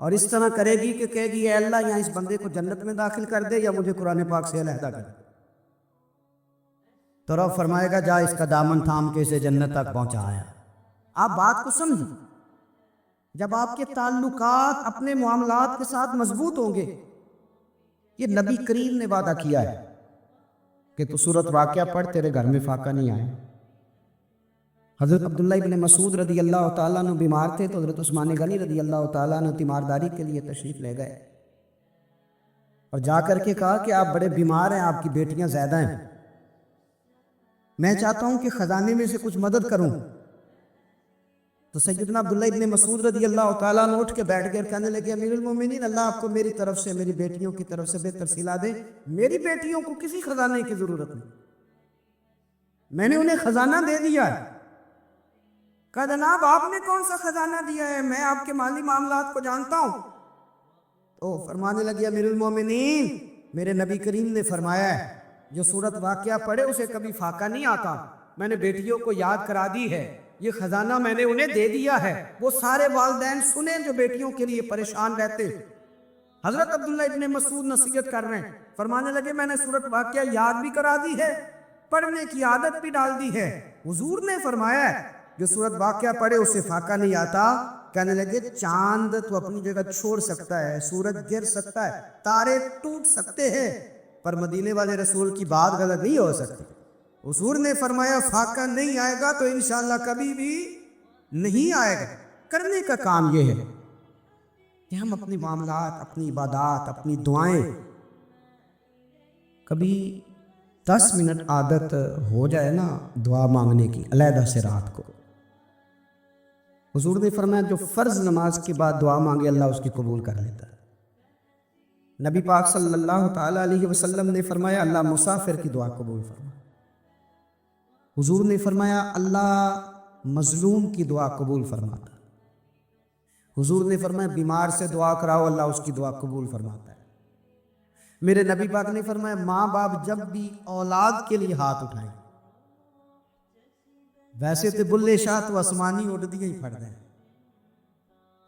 اور اس طرح کرے گی کہ کہے گی اے اللہ یہاں اس بندے کو جنت میں داخل کر دے یا مجھے قرآن پاک سے علیحدہ کر دے، تو رب فرمائے گا جا اس کا دامن تھام کے اسے جنت تک پہنچایا۔ آپ بات کو سمجھیں، جب آپ کے تعلقات اپنے معاملات کے ساتھ مضبوط ہوں گے، یہ نبی کریم نے وعدہ کیا ہے کہ تو سورۃ واقعہ پڑھ تیرے گھر میں فاقہ نہیں آئے۔ حضرت عبداللہ ابن مسعود رضی اللہ تعالیٰ عنہ بیمار تھے تو حضرت عثمان غنی رضی اللہ تعالیٰ عنہ تیمارداری کے لیے تشریف لے گئے اور جا کر کے کہا کہ آپ بڑے بیمار ہیں، آپ کی بیٹیاں زیادہ ہیں، میں چاہتا ہوں کہ خزانے میں سے کچھ مدد کروں۔ تو سیدنا عبداللہ ابن مسعود رضی اللہ تعالیٰ عنہ اٹھ کے بیٹھ گئے، کہنے لگے امیر المومنین، اللہ آپ کو میری طرف سے، میری بیٹیوں کی طرف سے بہتر صلہ دے، میری بیٹیوں کو کسی خزانے کی ضرورت نہیں، میں نے انہیں خزانہ دے دیا ہے۔ کہا جناب آپ نے کون سا خزانہ دیا ہے، میں آپ کے مالی معاملات کو جانتا ہوں۔ تو فرمانے لگے امیر المومنین، میرے نبی کریم نے فرمایا ہے جو سورۃ واقعہ پڑھے اسے کبھی فاقہ نہیں آتا، میں نے بیٹیوں کو یاد کرا دی ہے، یہ خزانہ میں نے انہیں دے دیا ہے۔ وہ سارے والدین سنیں جو بیٹیوں کے لیے پریشان رہتے۔ حضرت عبداللہ ابن مسعود نصیحت کر رہے ہیں، فرمانے لگے میں نے سورۃ واقعہ یاد بھی کرا دی ہے، پڑھنے کی عادت بھی ڈال دی ہے، حضور نے فرمایا ہے جو سورۃ واقعہ پڑھے اسے فاقہ نہیں آتا۔ کہنے لگے چاند تو اپنی جگہ چھوڑ سکتا ہے، سورج گر سکتا ہے، تارے ٹوٹ سکتے ہیں، پر مدینے والے رسول کی بات غلط نہیں ہو سکتی۔ حضور نے فرمایا فاقہ نہیں آئے گا تو انشاءاللہ کبھی بھی نہیں آئے گا۔ کرنے کا کام یہ ہے کہ ہم اپنی معاملات، اپنی عبادات، اپنی دعائیں کبھی 10 منٹ عادت ہو جائے نا دعا مانگنے کی علیحدہ سے رات کو۔ حضور نے فرمایا جو فرض نماز کے بعد دعا مانگے اللہ اس کی قبول کر لیتا ہے۔ نبی پاک صلی اللہ تعالیٰ علیہ وسلم نے فرمایا اللہ مسافر کی دعا قبول فرماتا۔ حضور نے فرمایا اللہ مظلوم کی دعا قبول فرماتا۔ حضور نے فرمایا بیمار سے دعا کراؤ اللہ اس کی دعا قبول فرماتا ہے۔ میرے نبی پاک نے فرمایا ماں باپ جب بھی اولاد کے لیے ہاتھ اٹھائیں، ویسے تو بلے شاہ تو آسمانی اڑدیاں ہی پھڑ دیں،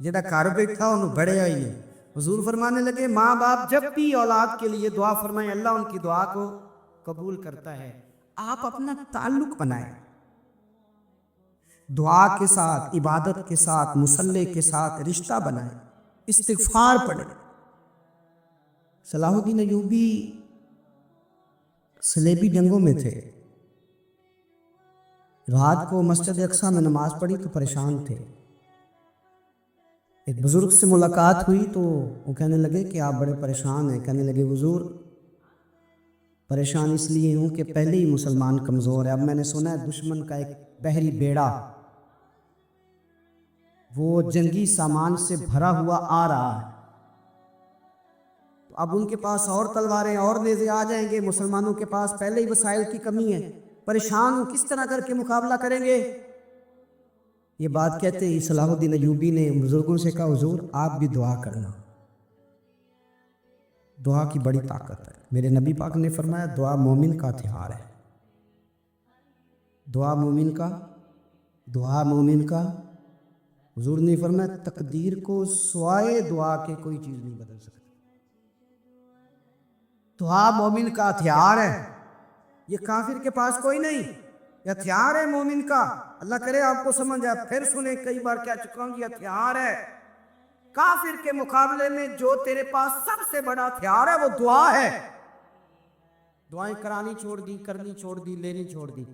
جہاں گھر بیٹھا انہوں بڑھیا ہی نہیں۔ حضور فرمانے لگے ماں باپ جب بھی اولاد کے لیے دعا فرمائیں اللہ ان کی دعا کو قبول کرتا ہے۔ آپ اپنا تعلق بنائیں، دعا کے ساتھ، عبادت کے ساتھ، مصلی کے ساتھ رشتہ بنائیں، استغفار پڑھیں۔ صلاح الدین ایوبی صلیبی جنگوں میں تھے، رات کو مسجد اقصیٰ میں نماز پڑھی تو پریشان تھے۔ ایک بزرگ سے ملاقات ہوئی تو وہ کہنے لگے کہ آپ بڑے پریشان ہیں۔ کہنے لگے حضور پریشان اس لیے ہوں کہ پہلے ہی مسلمان کمزور ہے، اب میں نے سنا ہے دشمن کا ایک بحری بیڑا وہ جنگی سامان سے بھرا ہوا آ رہا ہے، تو اب ان کے پاس اور تلواریں اور نیزے آ جائیں گے، مسلمانوں کے پاس پہلے ہی وسائل کی کمی ہے، پریشان ہوں کس طرح کر کے مقابلہ کریں گے۔ یہ بات کہتے ہی صلاح الدین ایوبی نے بزرگوں سے کہا حضور آپ بھی دعا کرنا، دعا کی بڑی طاقت ہے۔ میرے نبی پاک نے فرمایا دعا مومن کا ہتھیار ہے، دعا مومن کا حضور نے فرمایا تقدیر کو سوائے دعا کے کوئی چیز نہیں بدل سکتی۔ دعا مومن کا ہتھیار ہے، یہ کافر کے پاس کوئی نہیں، یہ ہتھیار ہے مومن کا۔ اللہ کرے آپ کو سمجھ آئے، پھر سنیں کئی بار کہہ چکا ہوں یہ ہتھیار ہے۔ کافر کے مقابلے میں جو تیرے پاس سب سے بڑا ہتھیار ہے وہ دعا ہے۔ دعائیں کرانی چھوڑ دی، کرنی چھوڑ دی، لینی چھوڑ دی۔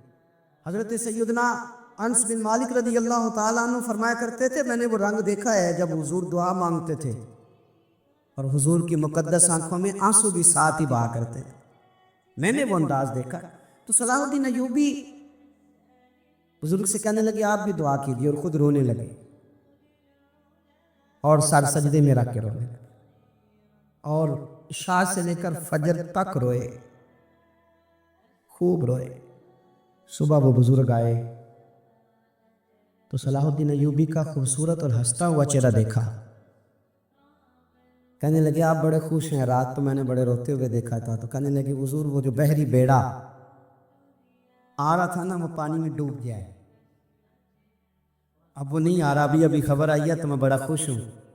حضرت سیدنا انس بن مالک رضی اللہ تعالیٰ عنہ فرمایا کرتے تھے میں نے وہ رنگ دیکھا ہے جب حضور دعا مانگتے تھے اور حضور کی مقدس آنکھوں میں آنسو بھی ساتھ ہی بہا کرتے تھے، میں نے وہ انداز دیکھا۔ تو صلاح الدین ایوبی بزرگ سے کہنے لگے آپ بھی دعا کیجیے، اور خود رونے لگے اور سر سجدے میں رکھ کے رونے لگے، اور عشاء سے لے کر فجر تک روئے، خوب روئے۔ صبح وہ بزرگ آئے تو صلاح الدین ایوبی کا خوبصورت اور ہنستا ہوا چہرہ دیکھا، کہنے لگے آپ بڑے خوش ہیں، رات تو میں نے بڑے روتے ہوئے دیکھا تھا۔ تو کہنے لگے حضور وہ جو بحری بیڑا آ رہا تھا نا وہ پانی میں ڈوب گیا ہے، اب وہ نہیں آ رہا، ابھی خبر آئی ہے تو میں بڑا خوش ہوں۔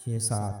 6-7,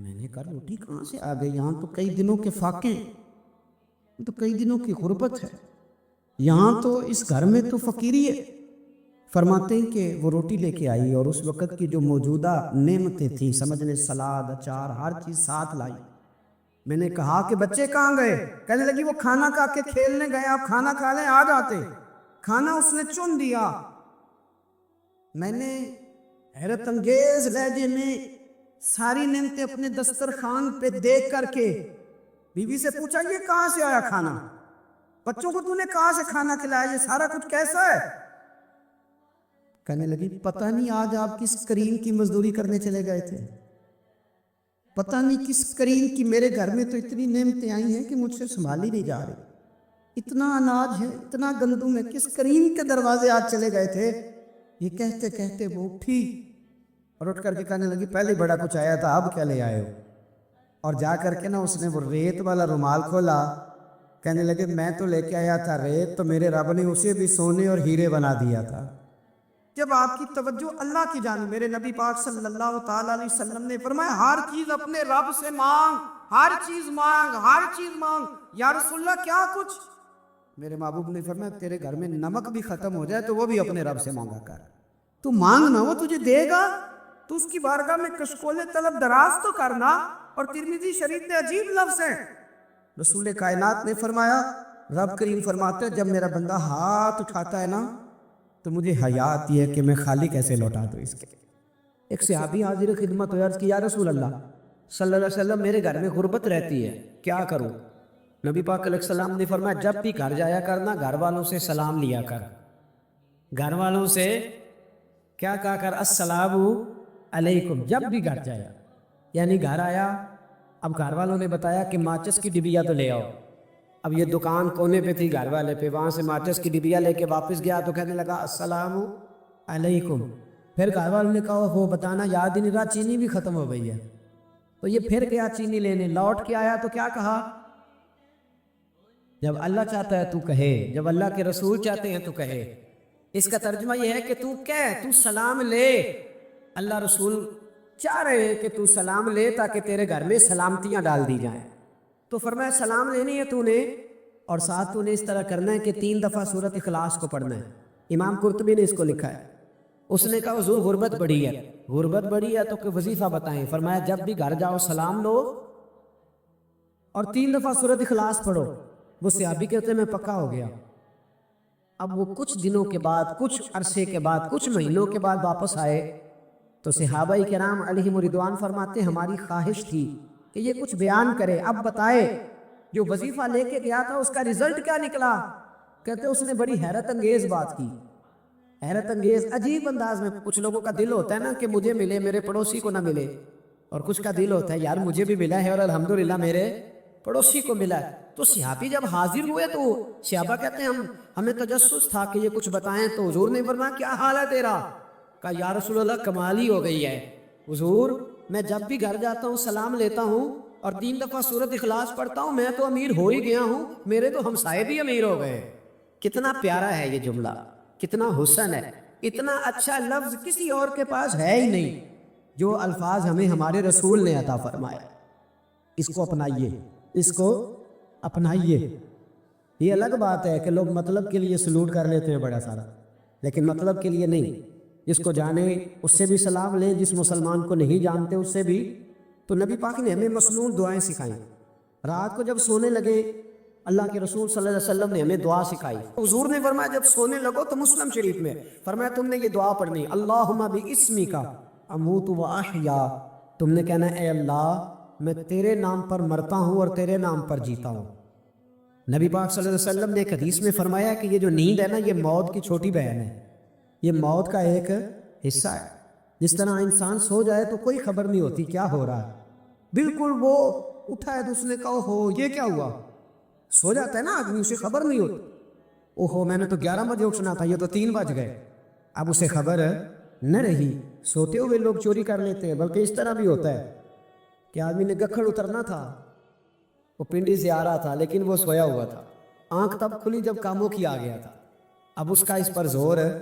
میں نے کہا روٹی کہاں سے آ گئی؟ یہاں تو کئی دنوں کے فاقے ہیں، تو کئی دنوں کی غربت ہے، یہاں تو اس گھر میں تو فقیری ہے۔ فرماتے ہیں کہ وہ روٹی لے کے آئی اور اس وقت کی جو موجودہ نعمتیں تھیں، سمجھ لیں سلاد، اچار، ہر چیز ساتھ لائی۔ میں نے کہا کہ بچے کہاں گئے؟ کہنے لگی وہ کھانا کھا کے کھیلنے گئے، آپ کھانا کھا لیں آ جاتے۔ کھانا اس نے چن دیا۔ میں نے حیرت انگیز لہجے میں ساری نعمتیں اپنے دسترخوان پہ دیکھ کر کے بیوی سے پوچھا یہ کہاں سے آیا کھانا؟ بچوں کو تو نے کہاں سے کھانا کھلایا؟ یہ سارا کچھ کیسا ہے؟ کہنے لگی پتہ نہیں آج آپ کس کریم کی مزدوری کرنے چلے گئے تھے، پتہ نہیں کس کریم کی، میرے گھر میں تو اتنی نعمتیں آئی ہیں کہ مجھ سے سنبھالی نہیں جا رہی، اتنا اناج ہے، اتنا گندم ہے، کس کریم کے دروازے آج چلے گئے تھے؟ یہ کہتے کہتے وہ اٹھی اور اٹھ کر کے کہنے لگی پہلے بڑا کچھ آیا تھا، اب کیا لے آئے ہو؟ اور جا کر کے نا اس نے وہ ریت والا رومال کھولا، کہنے لگے میں تو لے کے آیا تھا ریت، تو میرے رب نے اسے بھی سونے اور ہیرے بنا دیا تھا۔ جب آپ کی توجہ اللہ کی جانب، میرے نبی پاک صلی اللہ تعالیٰ علیہ وسلم نے فرمایا ہر چیز اپنے رب سے مانگ، ہر چیز مانگ، ہر چیز مانگ۔ یا رسول اللہ کیا کچھ؟ میرے محبوب نے فرمایا تیرے گھر میں نمک بھی ختم ہو جائے تو وہ بھی اپنے رب سے مانگا کر، تو مانگنا وہ تجھے دے گا، تو اس کی بارگاہ میں کشکول طلب دراز تو کرنا۔ اور ترمذی شریف میں عجیب لفظ ہے، رسول کائنات نے فرمایا، رب کریم فرماتے ہیں جب میرا بندہ ہاتھ اٹھاتا ہے نا تو مجھے حیا آتی ہے کہ میں خالی کیسے لوٹا دوں اس کے۔ ایک صحابی حاضر خدمت ہویا، عرض کی یا رسول اللہ صلی اللہ علیہ وسلم میرے گھر میں غربت رہتی ہے، کیا کروں؟ نبی پاک علیہ السلام نے فرمایا جب بھی گھر جایا کرنا گھر والوں سے سلام لیا کر، گھر والوں سے کیا کہا کر؟ السلام علیکم، جب بھی گھر جایا، یعنی گھر آیا، اب گھر والوں نے بتایا کہ ماچس کی ڈبیا تو لے آؤ، اب یہ دکان کونے پہ تھی گھر والے پہ، وہاں سے ماچس کی ڈبیا لے کے واپس گیا تو کہنے لگا السلام علیکم۔ پھر گھر والوں نے کہا وہ بتانا یاد ہی نہیں رہا چینی بھی ختم ہو گئی ہے، تو یہ پھر گیا چینی لینے، لوٹ کے آیا تو کیا کہا؟ جب اللہ چاہتا ہے تو کہے، جب اللہ کے رسول چاہتے ہیں تو کہے۔ اس کا ترجمہ یہ ہے کہ تو کہہ، تو سلام لے، اللہ رسول چاہ رہے ہیں کہ تو سلام لے تاکہ تیرے گھر میں سلامتیاں ڈال دی جائیں۔ تو فرمایا سلام لینی ہے تو نے، اور ساتھ تو نے اس طرح کرنا ہے کہ 3 دفعہ سورۃ اخلاص کو پڑھنا ہے۔ امام قرطبی نے اس کو لکھا ہے۔ اس نے کہا حضور غربت بڑی ہے، غربت بڑی ہے تو کہ وظیفہ بتائیں؟ فرمایا جب بھی گھر جاؤ سلام لو اور 3 دفعہ سورۃ اخلاص پڑھو۔ وہ صحابی کہتے ہیں میں پکا ہو گیا۔ اب وہ کچھ دنوں کے بعد، کچھ عرصے کے بعد، کچھ مہینوں کے بعد واپس آئے تو صحابہ کرام علیہم رضوان فرماتے ہماری خواہش تھی کہ یہ کچھ بیان کرے، اب بتائے جو وظیفہ لے کے گیا تھا اس کا رزلٹ کیا نکلا؟ کہتے اس نے بڑی حیرت انگیز بات کی، حیرت انگیز عجیب انداز میں۔ کچھ لوگوں کا دل ہوتا ہے نا کہ مجھے ملے میرے پڑوسی کو نہ ملے، اور کچھ کا دل ہوتا ہے یار مجھے بھی ملا ہے اور الحمدللہ میرے پڑوسی کو ملا ہے۔ تو صحابی جب حاضر ہوئے تو صحابہ کہتے ہیں ہمیں تجسس تھا کہ یہ کچھ بتائیں، تو حضور نے فرمایا کیا حال ہے تیرا؟ کہا یا رسول اللہ کمال ہی ہو گئی ہے حضور، میں جب بھی گھر جاتا ہوں سلام لیتا ہوں اور 3 دفعہ سورۃ اخلاص پڑھتا ہوں، میں تو امیر ہو ہی گیا ہوں، میرے تو ہمسائے بھی امیر ہو گئے۔ کتنا پیارا ہے یہ جملہ، کتنا حسن ہے، اتنا اچھا لفظ کسی اور کے پاس ہے ہی نہیں جو الفاظ ہمیں ہمارے رسول نے عطا فرمائے۔ اس کو اپنائیے، اس کو اپنائیے۔ یہ الگ بات ہے کہ لوگ مطلب کے لیے سلوٹ کر لیتے ہیں بڑا سارا، لیکن مطلب کے لیے نہیں۔ جس کو جانے اس سے بھی سلام لیں، جس مسلمان کو نہیں جانتے اس سے بھی۔ تو نبی پاک نے ہمیں مسنون دعائیں سکھائیں۔ رات کو جب سونے لگے اللہ کے رسول صلی اللہ علیہ وسلم نے ہمیں دعا سکھائی۔ حضور نے فرمایا جب سونے لگو تو مسلم شریف میں فرمایا تم نے یہ دعا پڑھنی، اللہم باسمک اموت و احیا، تم نے کہنا اے اللہ میں تیرے نام پر مرتا ہوں اور تیرے نام پر جیتا ہوں۔ نبی پاک صلی اللہ علیہ وسلم نے ایک حدیث میں فرمایا کہ یہ جو نیند ہے نا یہ موت کی چھوٹی بہن ہے، یہ موت کا ایک حصہ ہے۔ جس طرح انسان سو جائے تو کوئی خبر نہیں ہوتی کیا ہو رہا ہے، بالکل وہ اٹھا ہے تو اس نے کہا ہو یہ کیا ہوا، سو جاتا ہے نا آدمی اسے خبر نہیں ہوتی، اوہو میں نے تو 11 بجے اٹھنا تھا یہ تو 3 بج گئے، اب اسے خبر نہ رہی۔ سوتے ہوئے لوگ چوری کر لیتے ہیں، بلکہ اس طرح بھی ہوتا ہے کہ آدمی نے گکھڑ اترنا تھا، وہ پنڈی سے آ رہا تھا لیکن وہ سویا ہوا تھا، آنکھ تب کھلی جب کاموں کی آ گیا تھا، اب اس کا اس پر زور ہے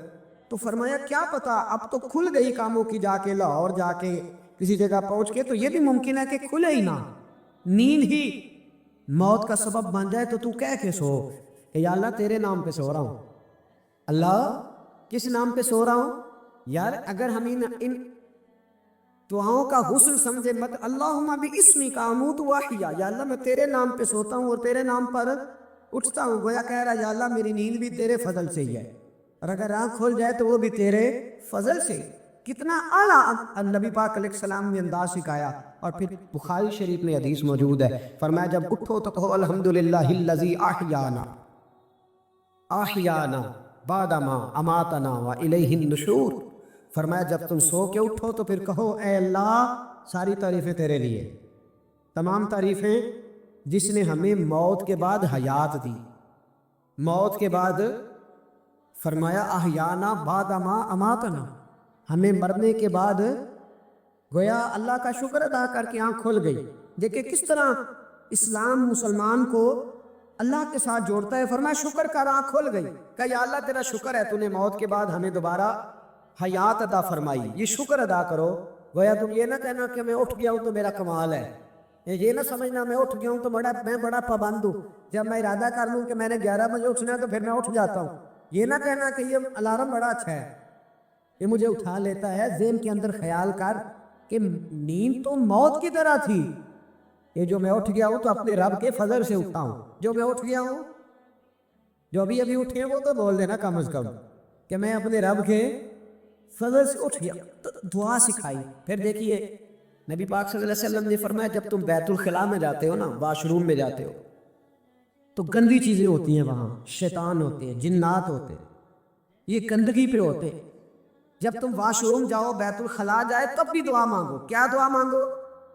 تو فرمایا کیا پتا اب تو کھل گئی کاموں کی، جا کے لاہور جا کے کسی جگہ پہنچ کے تو یہ بھی ممکن ہے کہ کھلے ہی نہ، نیند ہی موت کا سبب بن جائے، تو تو کہہ کے سو کہ یا اللہ تیرے نام پہ سو رہا ہوں، اللہ کس نام پہ سو رہا ہوں؟ یار اگر ہم ان دعاؤں کا حسن سمجھے مت، اللہم باسمی کا اموت واحیا، یا اللہ میں تیرے نام پہ سوتا ہوں اور تیرے نام پر اٹھتا ہوں، گویا کہہ رہا یا اللہ میری نیند بھی تیرے فضل سے ہی ہے، اور اگر آنکھ کھل جائے تو وہ بھی تیرے فضل سے۔ کتنا اعلیٰ نبی پاک علیہ السلام نے انداز سکھایا۔ اور پھر بخاری شریف میں حدیث موجود ہے، فرمایا جب اٹھو تو کہو الحمدللہ الذی احیانا احیانا بعدما اماتنا والیہ النشور۔ فرمایا جب تم سو کے اٹھو تو پھر کہو اے اللہ ساری تعریفیں تیرے لیے، تمام تعریفیں جس نے ہمیں موت کے بعد حیات دی، موت کے بعد فرمایا احیانا بعدما اماتنا، ہمیں مرنے کے بعد گویا اللہ کا شکر ادا کر کے آنکھ کھل گئی۔ دیکھیں کس طرح اسلام مسلمان کو اللہ کے ساتھ جوڑتا ہے۔ فرمایا شکر کر، آنکھ کھل گئی، کہ یا اللہ تیرا شکر ہے تو نے موت کے بعد ہمیں دوبارہ حیات عطا فرمائی، یہ شکر ادا کرو۔ گویا تم یہ نہ کہنا کہ میں اٹھ گیا ہوں تو میرا کمال ہے، یہ نہ سمجھنا میں اٹھ گیا ہوں تو میں بڑا پابند ہوں، جب میں ارادہ کر لوں کہ میں نے 11 بجے اٹھنا ہے تو پھر میں اٹھ جاتا ہوں، یہ نہ کہنا کہ یہ الارم بڑا اچھا ہے، یہ مجھے اٹھا لیتا ہے۔ ذہن کے اندر خیال کر کہ نیند تو موت کی طرح تھی، یہ جو میں اٹھ گیا ہوں تو اپنے رب کے فضل سے اٹھا ہوں، جو میں اٹھ گیا ہوں، جو ابھی اٹھے وہ تو بول دینا کم از کم کہ میں اپنے رب کے فضل سے اٹھ گیا۔ تو دعا سکھائی۔ پھر دیکھیے نبی پاک صلی اللہ علیہ وسلم نے فرمایا جب تم بیت الخلاء میں جاتے ہو نا، واش روم میں جاتے ہو، تو گندی چیزیں ہوتی ہیں وہاں، شیطان ہوتے ہیں، جنات ہوتے ہیں، یہ گندگی پہ ہوتے ہیں۔ جب تم واش روم جاؤ، بیت الخلاء جائے، تب بھی دعا مانگو۔ کیا دعا مانگو؟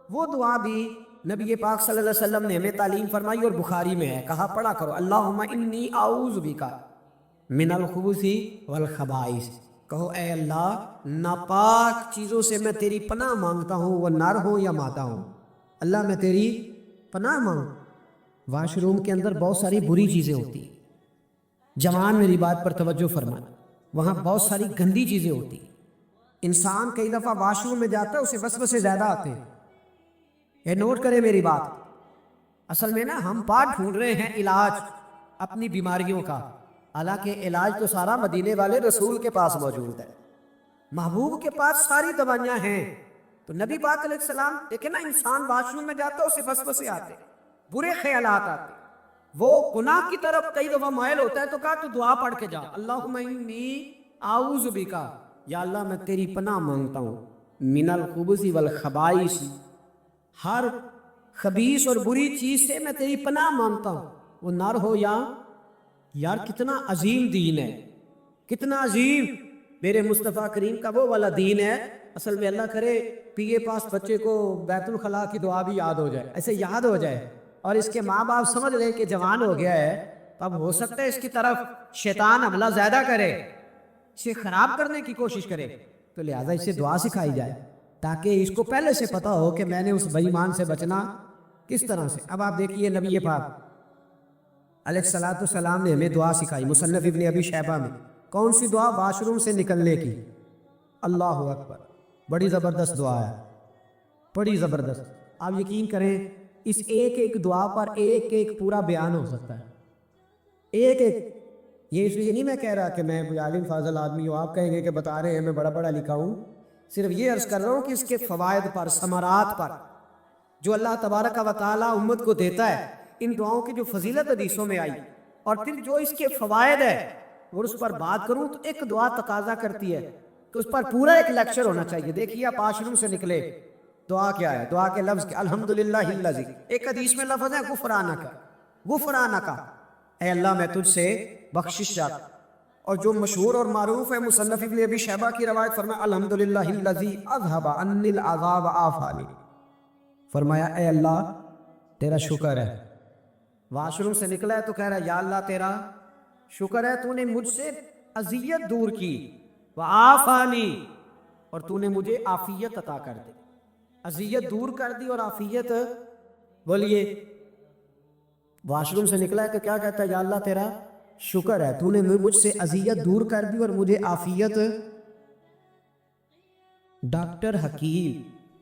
وہ دعا بھی نبی پاک صلی اللہ علیہ وسلم نے ہمیں تعلیم فرمائی اور بخاری میں ہے، کہا پڑھا کرو اللہم انی اعوذ بک من الخبث والخبائث، کہو اے اللہ ناپاک چیزوں سے میں تیری پناہ مانگتا ہوں، وہ نر ہوں یا مادہ ہوں، اللہ میں تیری پناہ مانگ۔ واش روم کے اندر بہت ساری بری چیزیں ہوتی ہیں، جوان میری بات پر توجہ فرمائیں، وہاں بہت ساری گندی چیزیں ہوتی ہیں۔ انسان کئی دفعہ واش روم میں جاتا ہے، اسے وسوسے زیادہ آتے ہیں، یہ نوٹ کرے میری بات۔ اصل میں نا ہم بات ڈھونڈ رہے ہیں علاج اپنی بیماریوں کا، حالانکہ علاج تو سارا مدینے والے رسول کے پاس موجود ہے، محبوب کے پاس ساری دوائیاں ہیں۔ تو نبی پاک علیہ السلام دیکھیں نا، انسان واش روم میں جاتا ہے، اسے وسوسے آتے، برے خیالات آتے، وہ گناہ کی طرف کئی دفعہ مائل ہوتا ہے، تو کہا تو دعا پڑھ کے جا، اللہم انی اعوذ بک، یا اللہ میں تیری پناہ مانگتا ہوں، من الخبث والخبائث، ہر خبیث اور بری چیز سے میں تیری پناہ مانگتا ہوں، وہ نر ہو یا یار کتنا عظیم دین ہے، کتنا عظیم میرے مصطفیٰ کریم کا وہ والا دین ہے۔ اصل میں اللہ کرے پی اے پاس بچے کو بیت الخلاء کی دعا بھی یاد ہو جائے، ایسے یاد ہو جائے، اور اس کے ماں باپ سمجھ لیں کہ جوان ہو گیا ہے، اب ہو سکتا ہے اس کی طرف شیطان حملہ زیادہ کرے، اسے خراب کرنے کی کوشش کرے، تو لہٰذا اسے دعا سکھائی جائے تاکہ اس کو پہلے سے پتا ہو کہ میں نے اس بے ایمان سے بچنا کس طرح سے۔ اب آپ دیکھیے نبی پاک علیہ السلام نے ہمیں دعا سکھائی، مصنف ابن ابی شیبہ میں، کون سی دعا؟ واش روم سے نکلنے کی۔ اللہ اکبر، بڑی زبردست دعا ہے، بڑی زبردست۔ آپ یقین کریں اس ایک ایک دعا پر ایک ایک پورا بیان ہو سکتا ہے، ایک ایک۔ یہ اس لیے نہیں میں کہہ رہا کہ میں کوئی عالم فاضل آدمی ہوں، آپ کہیں گے کہ بتا رہے ہیں میں بڑا بڑا لکھا ہوں، صرف یہ عرض کر رہا ہوں کہ اس کے فوائد پر، ثمرات پر جو اللہ تبارک و تعالی امت کو دیتا ہے، ان دعاؤں کی جو فضیلت حدیثوں میں آئی، اور پھر جو اس کے فوائد ہے، اور اس پر بات کروں تو ایک دعا تقاضا کرتی ہے تو اس پر پورا ایک لیکچر ہونا چاہیے۔ دیکھیے آپ واش روم سے نکلے، دعا کیا ہے؟ دعا کے لفظ کیا؟ الحمدللہ الذی، ایک حدیث میں لفظ ہے غفرانک، غفرانک، اے اللہ میں تجھ سے بخشش چاہتا، اور جو مشہور اور معروف ہے مصنف ابن ابی شیبہ کی روایت، فرمایا الحمدللہ الذی اذھب عنی العذاب وعافانی، فرمایا اے اللہ تیرا شکر ہے، واش روم سے نکلا ہے تو کہہ رہا ہے یا اللہ تیرا شکر ہے، تو نے مجھ سے اذیت دور کی، وعافانی، اور تو نے مجھے عافیت عطا کر دی، اذیت دور کر دی اور عافیت۔ بولیے واش روم سے نکلا ہے تو کیا کہتا ہے؟ یا اللہ تیرا شکر ہے، تو نے مجھ سے اذیت دور کر دی اور مجھے عافیت۔ ڈاکٹر حکیم